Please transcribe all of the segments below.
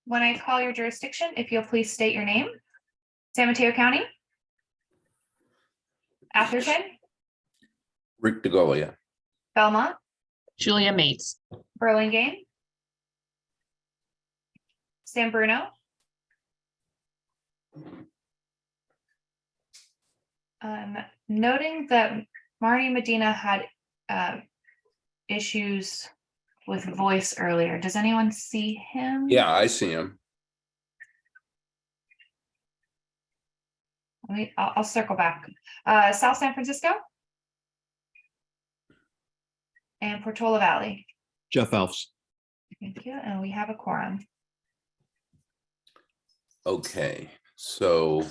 When I call your jurisdiction, if you'll please state your name. San Mateo County. Atherton, Rick DeGolia. Belmont, Julia Mates. Burlingame, San Bruno, noting that Marty Medina had issues with voice earlier. Does anyone see him? Yeah, I see him. I'll circle back. South San Francisco and Portola Valley. Jeff Alfs. Thank you. And we have a quorum. Okay, so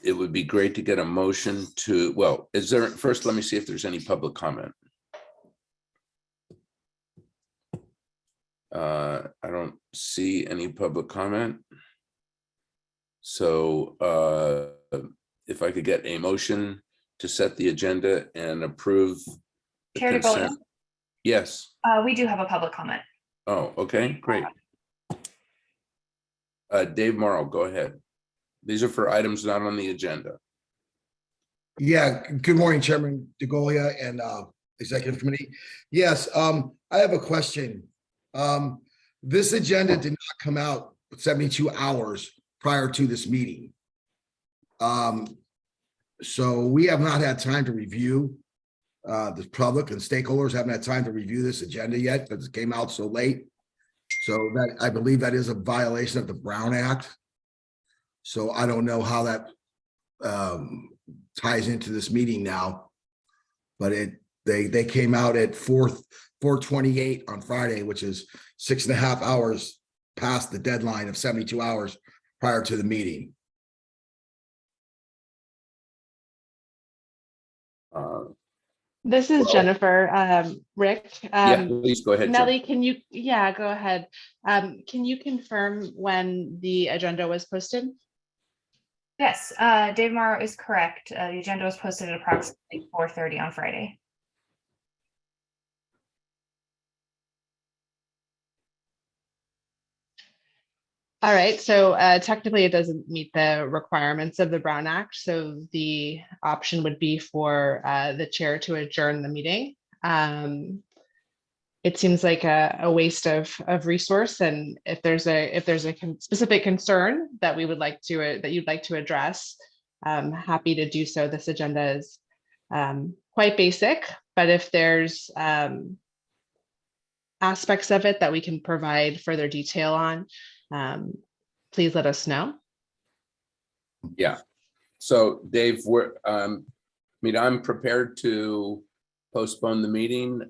it would be great to get a motion to, well, is there, first, let me see if there's any public comment. I don't see any public comment. So if I could get a motion to set the agenda and approve the Chair DeGolia. consent. Yes. We do have a public comment. Oh, okay, great. Dave Morrow, go ahead. These are for items not on the agenda. Yeah, good morning, Chairman DeGolia and Executive Committee. Yes, I have a question. This agenda did not come out 72 hours prior to this meeting. So we have not had time to review, the public and stakeholders haven't had time to review this agenda yet because it came out so late. So that, I believe that is a violation of the Brown Act. So I don't know how that ties into this meeting now, but they came out at 4:28 on Friday, which is 6.5 hours past the deadline of 72 hours prior to the meeting. This is Well, Jennifer. Rick. Yeah, please go ahead. Jen. Nellie, can you, yeah, go ahead. Can you confirm when the agenda was posted? Yes, Dave Morrow is correct. The agenda was posted at approximately 4:30 on Friday. All right, so technically it doesn't meet the requirements of the Brown Act. So the option would be for the chair to adjourn the meeting. It seems like a waste of resource, and if there's a specific concern that we would like to that you'd like to address, happy to do so. This agenda is quite basic, but if there's aspects of it that we can provide further detail on, please let us know. Yeah. So Dave, I'm prepared to postpone the meeting.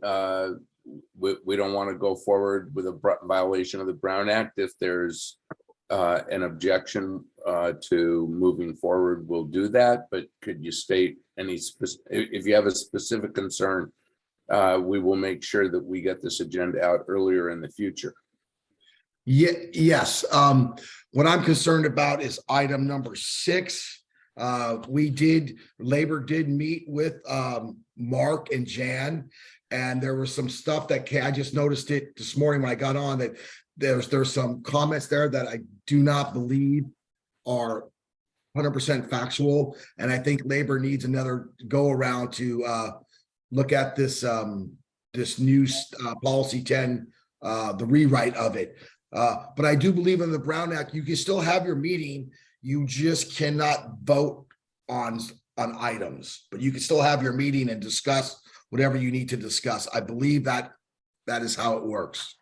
We don't want to go forward with a violation of the Brown Act. If there's an objection to moving forward, we'll do that. But could you state any if you have a specific concern, we will make sure that we get this agenda out earlier in the future. Yeah, yes. What I'm concerned about is item number 6. Labor did meet with Mark and Jan, and there was some stuff that I just noticed it this morning when I got on, that there's some comments there that I do not believe are 100% factual, and I think Labor needs another go around to look at this this new policy 10, the rewrite of it. But I do believe in the Brown Act, you can still have your meeting. You just cannot vote on items, but you can still have your meeting and discuss whatever you need to discuss. I believe that is how it works.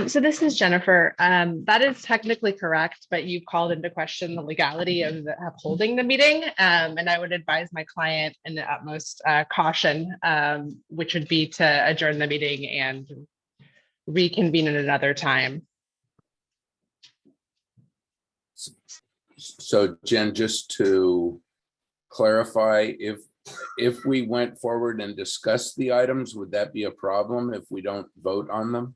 So this is Jennifer. That is technically correct, but you've called into question the legality of holding the meeting. And I would advise my client in the utmost caution, which would be to adjourn the meeting and reconvene at another time. So Jen, just to clarify, if we went forward and discussed the items, would that be a problem if we don't vote on them?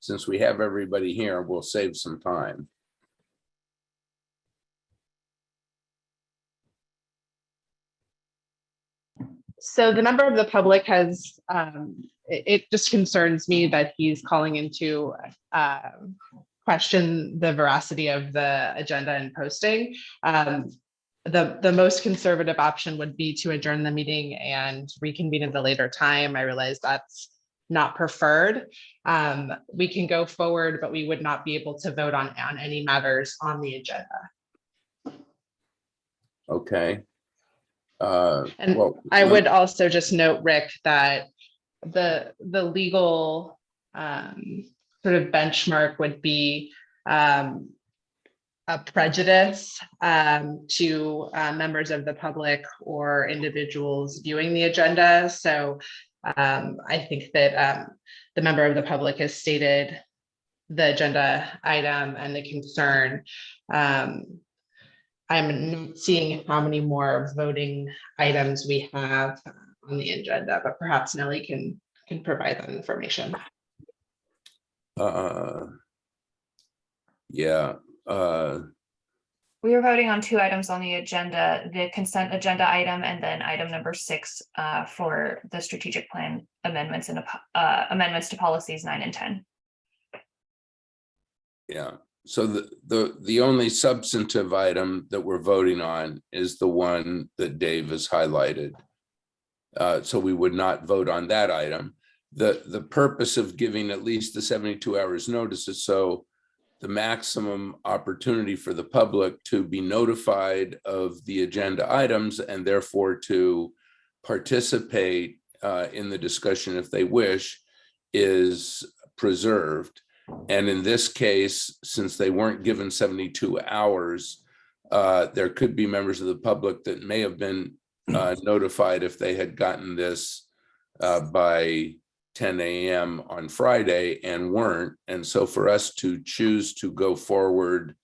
Since we have everybody here, we'll save some time. So the member of the public has, it just concerns me that he's calling into question the veracity of the agenda and posting. The most conservative option would be to adjourn the meeting and reconvene at a later time. I realize that's not preferred. We can go forward, but we would not be able to vote on any matters on the agenda. Okay. And Well, I would also just note, Rick, that the legal sort of benchmark would be a prejudice to members of the public or individuals viewing the agenda. So I think that the member of the public has stated the agenda item and the concern. I'm not seeing how many more voting items we have on the agenda, but perhaps Nellie can provide that information. Yeah. We are voting on 2 items on the agenda, the consent agenda item and then item number 6 for the strategic plan amendments and amendments to policies 9 and 10. Yeah. So the only substantive item that we're voting on is the one that Dave has highlighted. So we would not vote on that item. The purpose of giving at least the 72 hours notice is so the maximum opportunity for the public to be notified of the agenda items and therefore to participate in the discussion if they wish is preserved. And in this case, since they weren't given 72 hours, there could be members of the public that may have been notified if they had gotten this by 10 a.m. on Friday and weren't. And so for us to choose to go forward,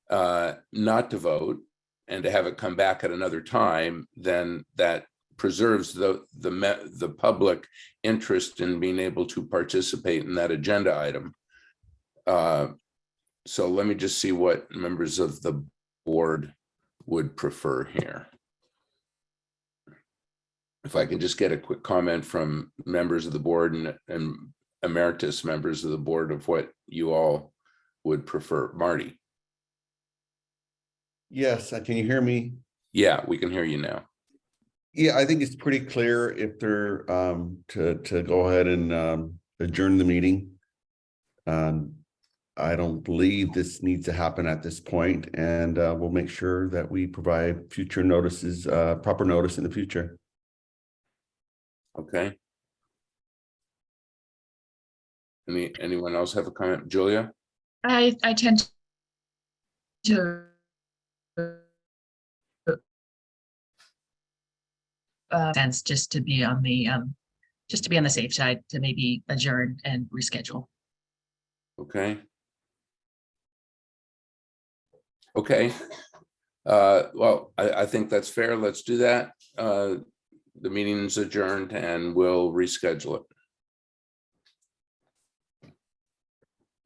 not to vote and to have it come back at another time, then that preserves the public interest in being able to participate in that agenda item. So let me just see what members of the board would prefer here. If I can just get a quick comment from members of the board and emeritus members of the board of what you all would prefer. Marty. Yes, can you hear me? Yeah, we can hear you now. Yeah, I think it's pretty clear if they're to go ahead and adjourn the meeting. I don't believe this needs to happen at this point, and we'll make sure that we provide future notices, proper notice in the future. Okay. Anyone else have a comment? Julia? I tend to sense just to be on the safe side to maybe adjourn and reschedule. Okay. Okay. Well, I think that's fair. Let's do that. The meeting's adjourned and we'll reschedule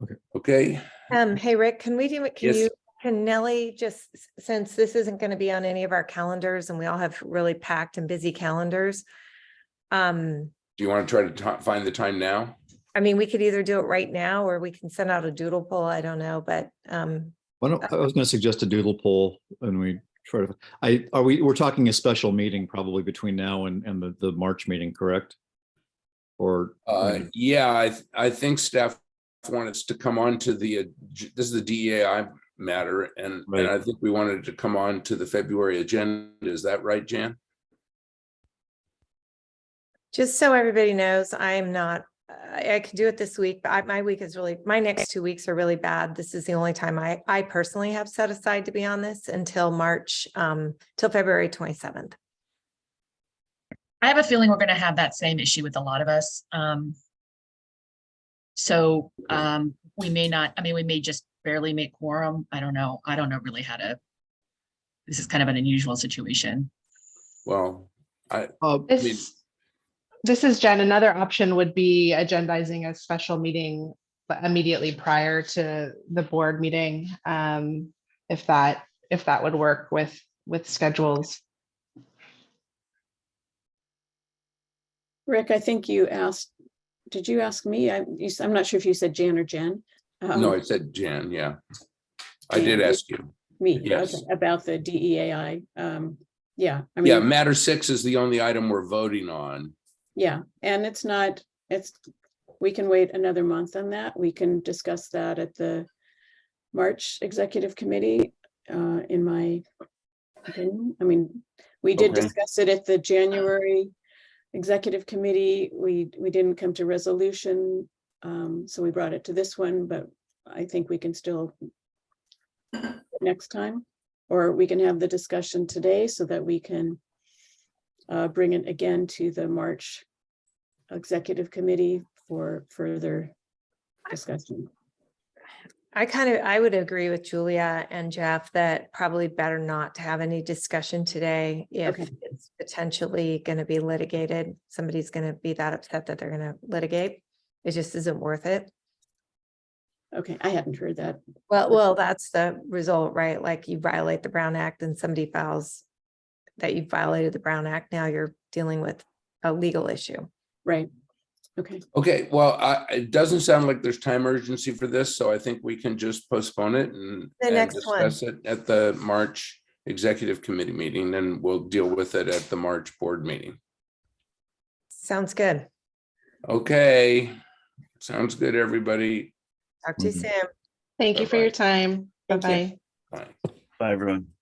it. Okay. Hey, Rick, can we do it? Yes. Can Nellie, just since this isn't going to be on any of our calendars and we all have really packed and busy calendars. Do you want to try to find the time now? I mean, we could either do it right now or we can send out a doodle poll. I don't know, but I was going to suggest a doodle poll and we try to, we're talking a special meeting probably between now and the March meeting, correct? Or yeah, I think staff wanted us to come on to this is the DEI matter, and I think we wanted to come on to the February agenda. Is that right, Jan? just so everybody knows, I'm not, I could do it this week, but my week is really, my next 2 weeks are really bad. This is the only time I personally have set aside to be on this until March, till February 27th. I have a feeling we're going to have that same issue with a lot of us. So we may not, I mean, we may just barely make quorum. I don't know. I don't know really how to, this is kind of an unusual situation. Well, This is Jen. Another option would be agendizing a special meeting immediately prior to the board meeting. If that would work with schedules. Rick, I think you asked, did you ask me? I'm not sure if you said Jan or Jen. No, I said Jan, yeah. I did Jan, ask you. Me, Yes. okay, about the DEAI. Yeah, I Yeah, mean, matter 6 is the only item we're voting on. yeah, and we can wait another month on that. We can discuss that at the March Executive Committee, in my opinion. I mean, we did Okay. discuss it at the January Executive Committee. We didn't come to resolution, so we brought it to this one, but I think we can still next time, or we can have the discussion today so that we can bring it again to the March Executive Committee for further discussion. I would agree with Julia and Jeff that probably better not to have any discussion today if Okay. it's potentially going to be litigated. Somebody's going to be that upset that they're going to litigate. It just isn't worth it. Okay, I hadn't heard that. Well, that's the result, right? Like you violate the Brown Act and somebody files that you violated the Brown Act. Now you're dealing with a legal issue. Right. Okay, Okay, well, it doesn't sound like there's time urgency for this, so I think we can just postpone it and The next one. discuss it at the March Executive Committee meeting, and we'll deal with it at the March board meeting. Sounds good. Okay, sounds good, everybody. Talk to you Mhm. soon. Thank you for your Bye-bye. time. Thank you. Bye-bye. Bye. Bye, everyone.